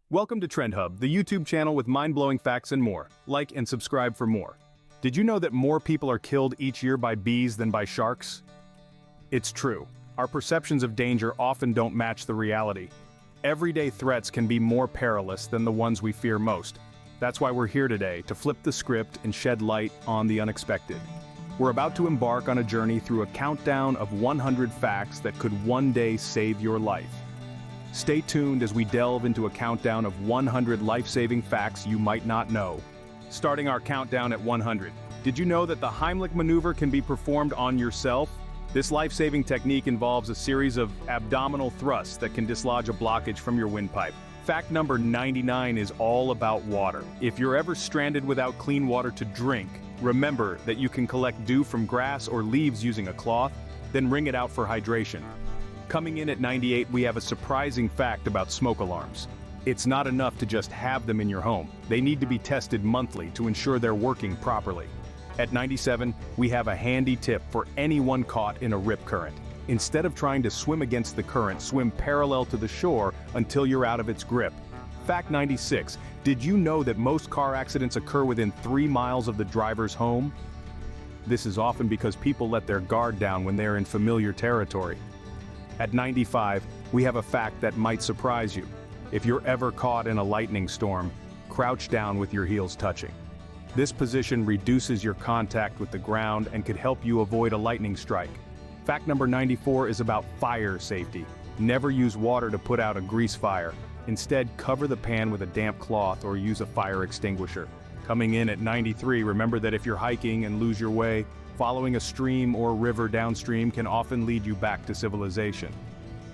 Welcome to Trend Hub, the YouTube channel with mind-blowing facts and more. Like and subscribe for more. Did you know that more people are killed each year by bees than by sharks? It's true. Our perceptions of danger often don't match the reality. Everyday threats can be more perilous than the ones we fear most. That's why we're here today, to flip the script and shed light on the unexpected. We're about to embark on a journey through a countdown of 100 facts that could one day save your life. Stay tuned as we delve into a countdown of 100 life-saving facts you might not know. Starting our countdown at 100. Did you know that the Heimlich maneuver can be performed on yourself? This life-saving technique involves a series of abdominal thrusts that can dislodge a blockage from your windpipe. Fact number 99 is all about water. If you're ever stranded without clean water to drink, remember that you can collect dew from grass or leaves using a cloth, then wring it out for hydration. Coming in at 98, we have a surprising fact about smoke alarms. It's not enough to just have them in your home. They need to be tested monthly to ensure they're working properly. At 97, we have a handy tip for anyone caught in a rip current. Instead of trying to swim against the current, swim parallel to the shore until you're out of its grip. Fact 96, did you know that most car accidents occur within 3 miles of the driver's home? This is often because people let their guard down when they're in familiar territory. At 95, we have a fact that might surprise you. If you're ever caught in a lightning storm, crouch down with your heels touching. This position reduces your contact with the ground and could help you avoid a lightning strike. Fact number 94 is about fire safety. Never use water to put out a grease fire. Instead, cover the pan with a damp cloth or use a fire extinguisher. Coming in at 93, remember that if you're hiking and lose your way, following a stream or river downstream can often lead you back to civilization.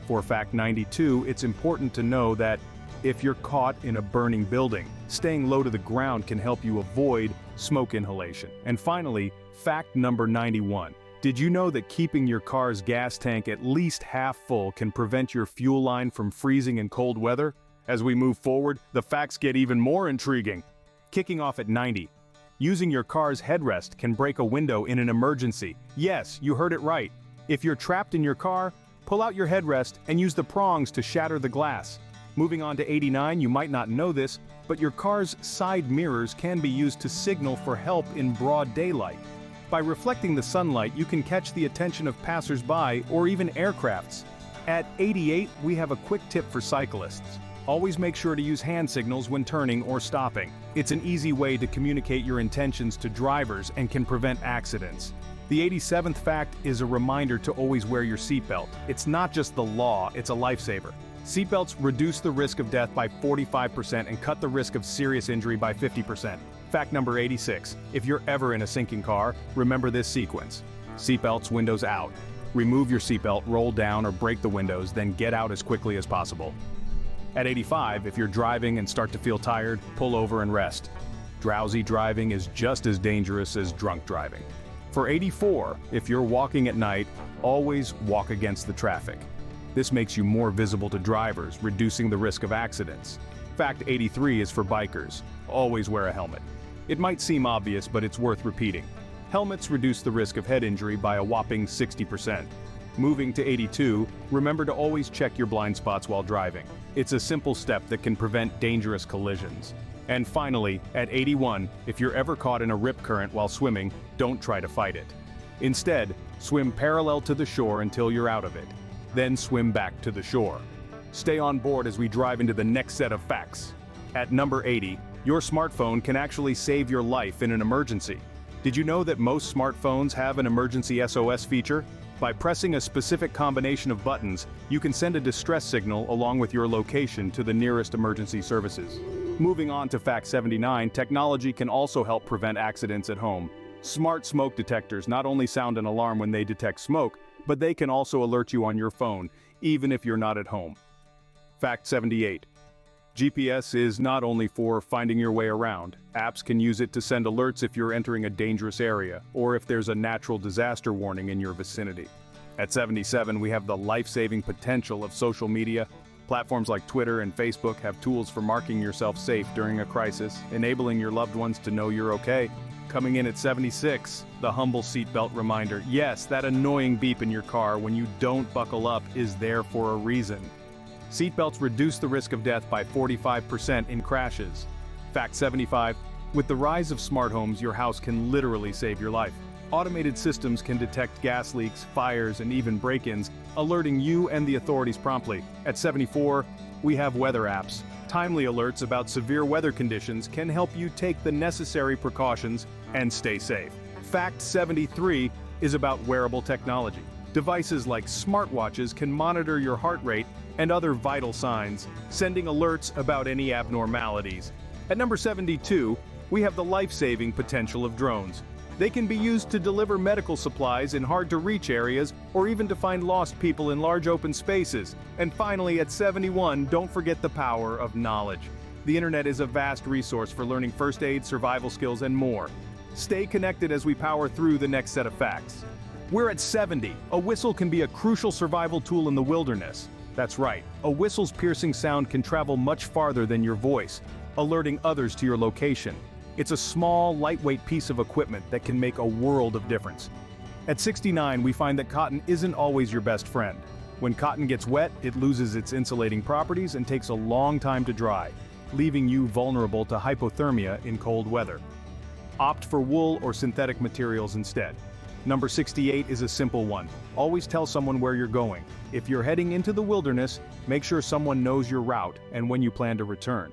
For fact 92, it's important to know that if you're caught in a burning building, staying low to the ground can help you avoid smoke inhalation. And finally, fact number 91. Did you know that keeping your car's gas tank at least half full can prevent your fuel line from freezing in cold weather? As we move forward, the facts get even more intriguing. Kicking off at 90. Using your car's headrest can break a window in an emergency. Yes, you heard it right. If you're trapped in your car, pull out your headrest and use the prongs to shatter the glass. Moving on to 89, you might not know this, but your car's side mirrors can be used to signal for help in broad daylight. By reflecting the sunlight, you can catch the attention of passers-by or even aircrafts. At 88, we have a quick tip for cyclists. Always make sure to use hand signals when turning or stopping. It's an easy way to communicate your intentions to drivers and can prevent accidents. The 87th fact is a reminder to always wear your seatbelt. It's not just the law, it's a lifesaver. Seatbelts reduce the risk of death by 45% and cut the risk of serious injury by 50%. Fact number 86. If you're ever in a sinking car, remember this sequence. Seatbelts, windows out. Remove your seatbelt, roll down or break the windows, then get out as quickly as possible. At 85, if you're driving and start to feel tired, pull over and rest. Drowsy driving is just as dangerous as drunk driving. For 84, if you're walking at night, always walk against the traffic. This makes you more visible to drivers, reducing the risk of accidents. Fact 83 is for bikers. Always wear a helmet. It might seem obvious, but it's worth repeating. Helmets reduce the risk of head injury by a whopping 60%. Moving to 82, remember to always check your blind spots while driving. It's a simple step that can prevent dangerous collisions. And finally, at 81, if you're ever caught in a rip current while swimming, don't try to fight it. Instead, swim parallel to the shore until you're out of it. Then swim back to the shore. Stay on board as we drive into the next set of facts. At number 80, your smartphone can actually save your life in an emergency. Did you know that most smartphones have an emergency SOS feature? By pressing a specific combination of buttons, you can send a distress signal along with your location to the nearest emergency services. Moving on to fact 79, technology can also help prevent accidents at home. Smart smoke detectors not only sound an alarm when they detect smoke, but they can also alert you on your phone, even if you're not at home. Fact 78. GPS is not only for finding your way around. Apps can use it to send alerts if you're entering a dangerous area, or if there's a natural disaster warning in your vicinity. At 77, we have the life-saving potential of social media. Platforms like Twitter and Facebook have tools for marking yourself safe during a crisis, enabling your loved ones to know you're okay. Coming in at 76, the humble seatbelt reminder. Yes, that annoying beep in your car when you don't buckle up is there for a reason. Seatbelts reduce the risk of death by 45% in crashes. Fact 75. With the rise of smart homes, your house can literally save your life. Automated systems can detect gas leaks, fires, and even break-ins, alerting you and the authorities promptly. At 74, we have weather apps. Timely alerts about severe weather conditions can help you take the necessary precautions and stay safe. Fact 73 is about wearable technology. Devices like smartwatches can monitor your heart rate and other vital signs, sending alerts about any abnormalities. At number 72, we have the life-saving potential of drones. They can be used to deliver medical supplies in hard-to-reach areas or even to find lost people in large open spaces. And finally, at 71, don't forget the power of knowledge. The internet is a vast resource for learning first aid, survival skills, and more. Stay connected as we power through the next set of facts. We're at 70. A whistle can be a crucial survival tool in the wilderness. That's right, a whistle's piercing sound can travel much farther than your voice, alerting others to your location. It's a small, lightweight piece of equipment that can make a world of difference. At 69, we find that cotton isn't always your best friend. When cotton gets wet, it loses its insulating properties and takes a long time to dry, leaving you vulnerable to hypothermia in cold weather. Opt for wool or synthetic materials instead. Number 68 is a simple one. Always tell someone where you're going. If you're heading into the wilderness, make sure someone knows your route and when you plan to return.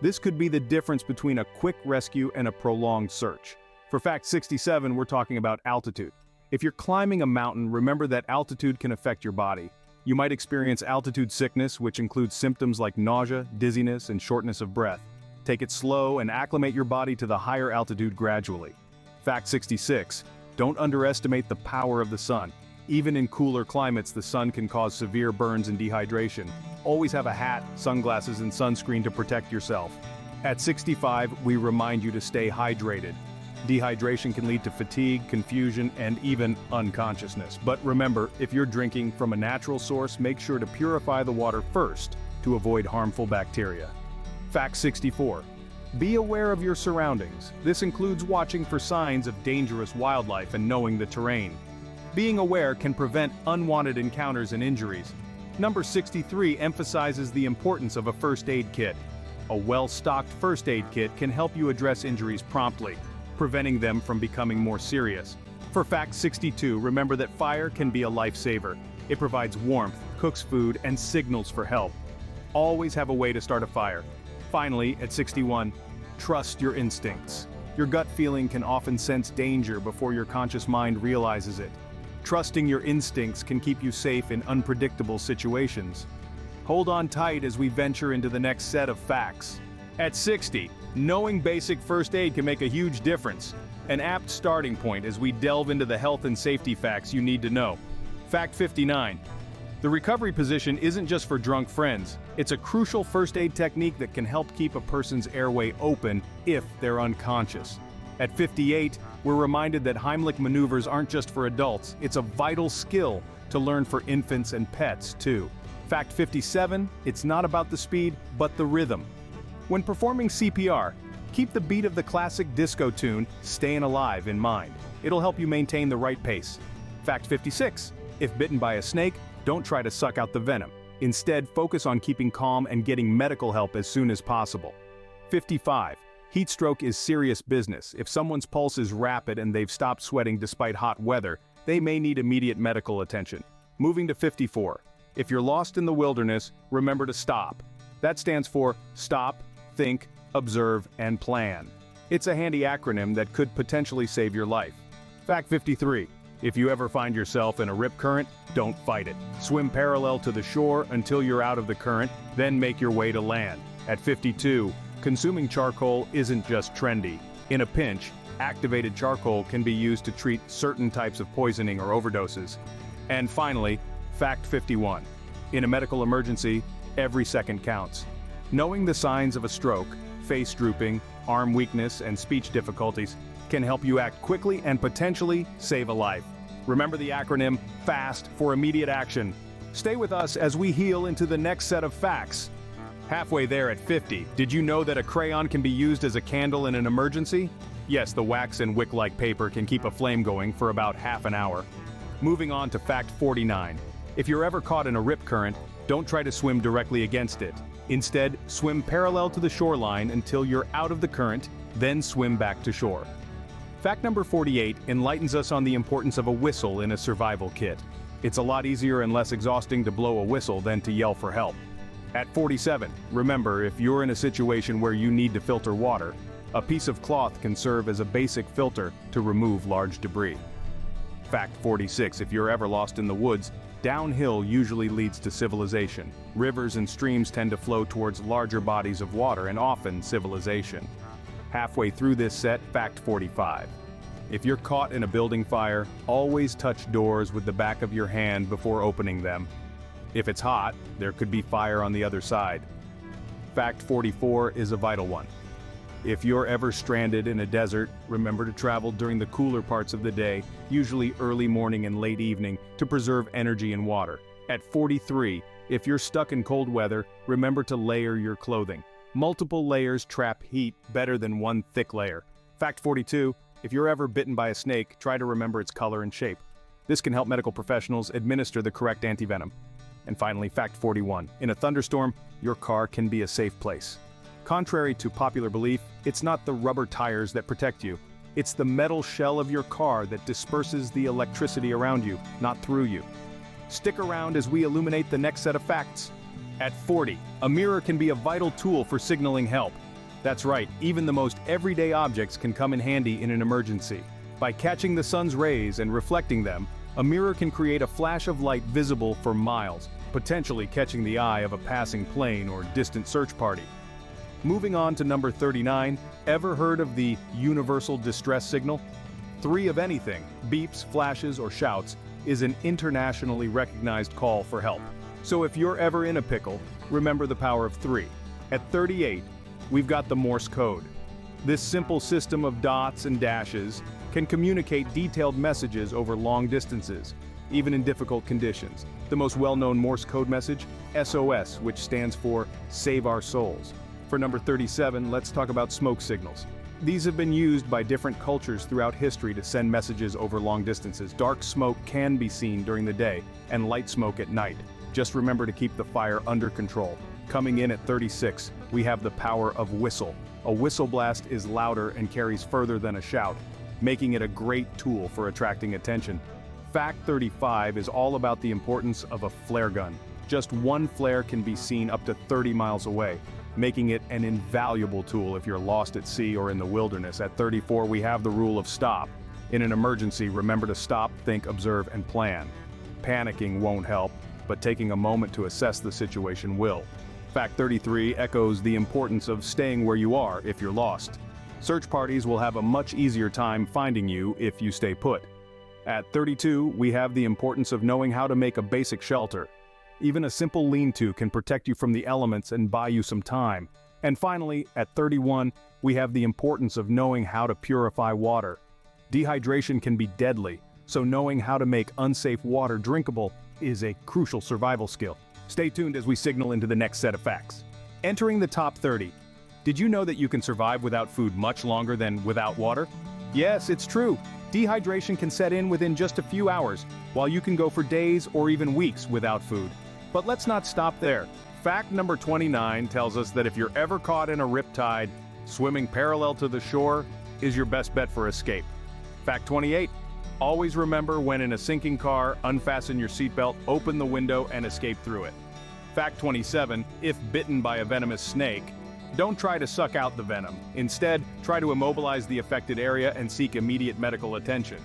This could be the difference between a quick rescue and a prolonged search. For fact 67, we're talking about altitude. If you're climbing a mountain, remember that altitude can affect your body. You might experience altitude sickness, which includes symptoms like nausea, dizziness, and shortness of breath. Take it slow and acclimate your body to the higher altitude gradually. Fact 66. Don't underestimate the power of the sun. Even in cooler climates, the sun can cause severe burns and dehydration. Always have a hat, sunglasses, and sunscreen to protect yourself. At 65, we remind you to stay hydrated. Dehydration can lead to fatigue, confusion, and even unconsciousness. But remember, if you're drinking from a natural source, make sure to purify the water first to avoid harmful bacteria. Fact 64. Be aware of your surroundings. This includes watching for signs of dangerous wildlife and knowing the terrain. Being aware can prevent unwanted encounters and injuries. Number 63 emphasizes the importance of a first aid kit. A well-stocked first aid kit can help you address injuries promptly, preventing them from becoming more serious. For fact 62, remember that fire can be a lifesaver. It provides warmth, cooks food, and signals for help. Always have a way to start a fire. Finally, at 61, trust your instincts. Your gut feeling can often sense danger before your conscious mind realizes it. Trusting your instincts can keep you safe in unpredictable situations. Hold on tight as we venture into the next set of facts. At 60, knowing basic first aid can make a huge difference. An apt starting point as we delve into the health and safety facts you need to know. Fact 59. The recovery position isn't just for drunk friends. It's a crucial first aid technique that can help keep a person's airway open if they're unconscious. At 58, we're reminded that Heimlich maneuvers aren't just for adults, it's a vital skill to learn for infants and pets, too. Fact 57, it's not about the speed, but the rhythm. When performing CPR, keep the beat of the classic disco tune, "Staying Alive," in mind. It'll help you maintain the right pace. Fact 56, if bitten by a snake, don't try to suck out the venom. Instead, focus on keeping calm and getting medical help as soon as possible. 55. Heat stroke is serious business. If someone's pulse is rapid and they've stopped sweating despite hot weather, they may need immediate medical attention. Moving to 54. If you're lost in the wilderness, remember to stop. That stands for Stop, Think, Observe, and Plan. It's a handy acronym that could potentially save your life. Fact 53. If you ever find yourself in a rip current, don't fight it. Swim parallel to the shore until you're out of the current, then make your way to land. At 52, consuming charcoal isn't just trendy. In a pinch, activated charcoal can be used to treat certain types of poisoning or overdoses. And finally, fact 51. In a medical emergency, every second counts. Knowing the signs of a stroke, face drooping, arm weakness, and speech difficulties can help you act quickly and potentially save a life. Remember the acronym FAST for immediate action. Stay with us as we heal into the next set of facts. Halfway there at 50, did you know that a crayon can be used as a candle in an emergency? Yes, the wax and wick-like paper can keep a flame going for about half an hour. Moving on to fact 49. If you're ever caught in a rip current, Don't try to swim directly against it. Instead, swim parallel to the shoreline until you're out of the current, then swim back to shore. Fact number 48 enlightens us on the importance of a whistle in a survival kit. It's a lot easier and less exhausting to blow a whistle than to yell for help. At 47, remember, if you're in a situation where you need to filter water, a piece of cloth can serve as a basic filter to remove large debris. Fact 46, if you're ever lost in the woods, downhill usually leads to civilization. Rivers and streams tend to flow towards larger bodies of water and often civilization. Halfway through this set, fact 45. If you're caught in a building fire, always touch doors with the back of your hand before opening them. If it's hot, there could be fire on the other side. Fact 44 is a vital one. If you're ever stranded in a desert, remember to travel during the cooler parts of the day, usually early morning and late evening, to preserve energy and water. At 43, if you're stuck in cold weather, remember to layer your clothing. Multiple layers trap heat better than one thick layer. Fact 42, if you're ever bitten by a snake, try to remember its color and shape. This can help medical professionals administer the correct antivenom. And finally, fact 41, in a thunderstorm, your car can be a safe place. Contrary to popular belief, it's not the rubber tires that protect you. It's the metal shell of your car that disperses the electricity around you, not through you. Stick around as we illuminate the next set of facts. At 40, a mirror can be a vital tool for signaling help. That's right, even the most everyday objects can come in handy in an emergency. By catching the sun's rays and reflecting them, a mirror can create a flash of light visible for miles, potentially catching the eye of a passing plane or distant search party. Moving on to number 39, ever heard of the universal distress signal? 3 of anything, beeps, flashes, or shouts, is an internationally recognized call for help. So if you're ever in a pickle, remember the power of 3. At 38, we've got the Morse code. This simple system of dots and dashes can communicate detailed messages over long distances, even in difficult conditions. The most well-known Morse code message, SOS, which stands for Save Our Souls. For number 37, let's talk about smoke signals. These have been used by different cultures throughout history to send messages over long distances. Dark smoke can be seen during the day, and light smoke at night. Just remember to keep the fire under control. Coming in at 36, we have the power of whistle. A whistle blast is louder and carries further than a shout, making it a great tool for attracting attention. Fact 35 is all about the importance of a flare gun. Just one flare can be seen up to 30 miles away, making it an invaluable tool if you're lost at sea or in the wilderness. At 34, we have the rule of stop. In an emergency, remember to stop, think, observe, and plan. Panicking won't help, but taking a moment to assess the situation will. Fact 33 echoes the importance of staying where you are if you're lost. Search parties will have a much easier time finding you if you stay put. At 32, we have the importance of knowing how to make a basic shelter. Even a simple lean-to can protect you from the elements and buy you some time. And finally, at 31, we have the importance of knowing how to purify water. Dehydration can be deadly, so knowing how to make unsafe water drinkable is a crucial survival skill. Stay tuned as we signal into the next set of facts. Entering the top 30. Did you know that you can survive without food much longer than without water? Yes, it's true. Dehydration can set in within just a few hours, while you can go for days or even weeks without food. But let's not stop there. Fact number 29 tells us that if you're ever caught in a riptide, swimming parallel to the shore is your best bet for escape. Fact 28. Always remember, when in a sinking car, unfasten your seatbelt, open the window, and escape through it. Fact 27. If bitten by a venomous snake, don't try to suck out the venom. Instead, try to immobilize the affected area and seek immediate medical attention.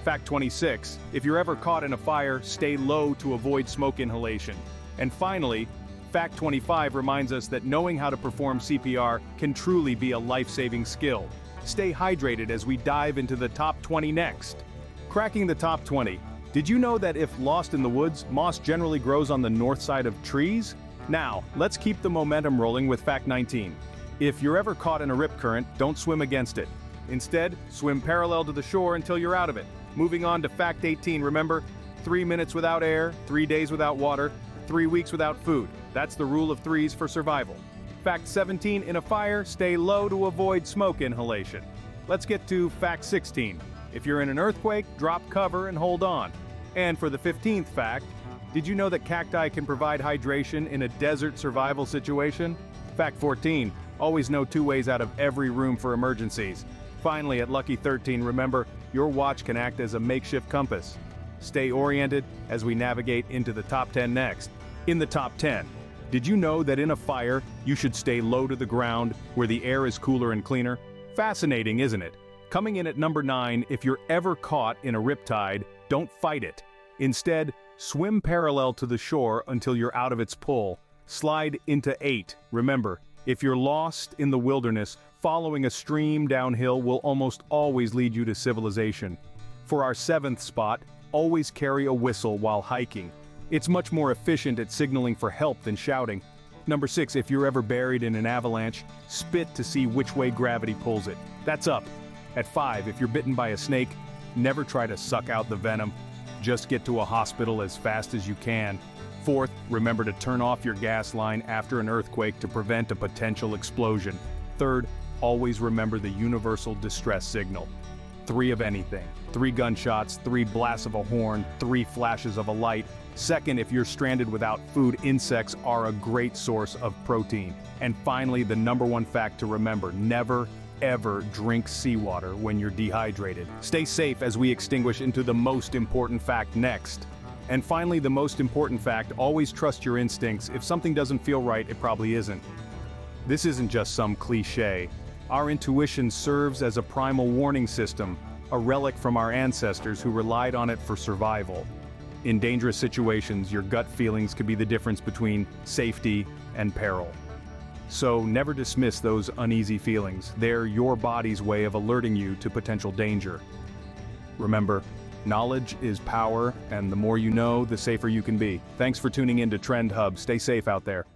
Fact 26. If you're ever caught in a fire, stay low to avoid smoke inhalation. And finally, Fact 25 reminds us that knowing how to perform CPR can truly be a life-saving skill. Stay hydrated as we dive into the top 20 next. Cracking the top 20. Did you know that if lost in the woods, moss generally grows on the north side of trees? Now, let's keep the momentum rolling with Fact 19. If you're ever caught in a rip current, don't swim against it. Instead, swim parallel to the shore until you're out of it. Moving on to Fact 18, remember, 3 minutes without air, 3 days without water, 3 weeks without food. That's the rule of threes for survival. Fact 17, in a fire, stay low to avoid smoke inhalation. Let's get to Fact 16. If you're in an earthquake, drop cover and hold on. And for the 15th fact, Did you know that cacti can provide hydration in a desert survival situation? Fact 14, always know 2 ways out of every room for emergencies. Finally, at Lucky 13, remember, your watch can act as a makeshift compass. Stay oriented as we navigate into the top 10 next. In the top 10, did you know that in a fire, you should stay low to the ground, where the air is cooler and cleaner? Fascinating, isn't it? Coming in at number 9, if you're ever caught in a riptide, don't fight it. Instead, swim parallel to the shore until you're out of its pull. Slide into 8. Remember, if you're lost in the wilderness, following a stream downhill will almost always lead you to civilization. For our 7th spot, always carry a whistle while hiking. It's much more efficient at signaling for help than shouting. Number 6, if you're ever buried in an avalanche, spit to see which way gravity pulls it. That's up. At 5, if you're bitten by a snake, never try to suck out the venom. Just get to a hospital as fast as you can. 4th, remember to turn off your gas line after an earthquake to prevent a potential explosion. 3rd, always remember the universal distress signal. 3 of anything. 3 gunshots, 3 blasts of a horn, 3 flashes of a light. 2nd, if you're stranded without food, insects are a great source of protein. And finally, the number 1 fact to remember, never, ever drink seawater when you're dehydrated. Stay safe as we extinguish into the most important fact next. And finally, the most important fact, always trust your instincts. If something doesn't feel right, it probably isn't. This isn't just some cliché. Our intuition serves as a primal warning system, a relic from our ancestors who relied on it for survival. In dangerous situations, your gut feelings could be the difference between safety and peril. So never dismiss those uneasy feelings. They're your body's way of alerting you to potential danger. Remember, knowledge is power, and the more you know, the safer you can be. Thanks for tuning in to Trend Hub. Stay safe out there.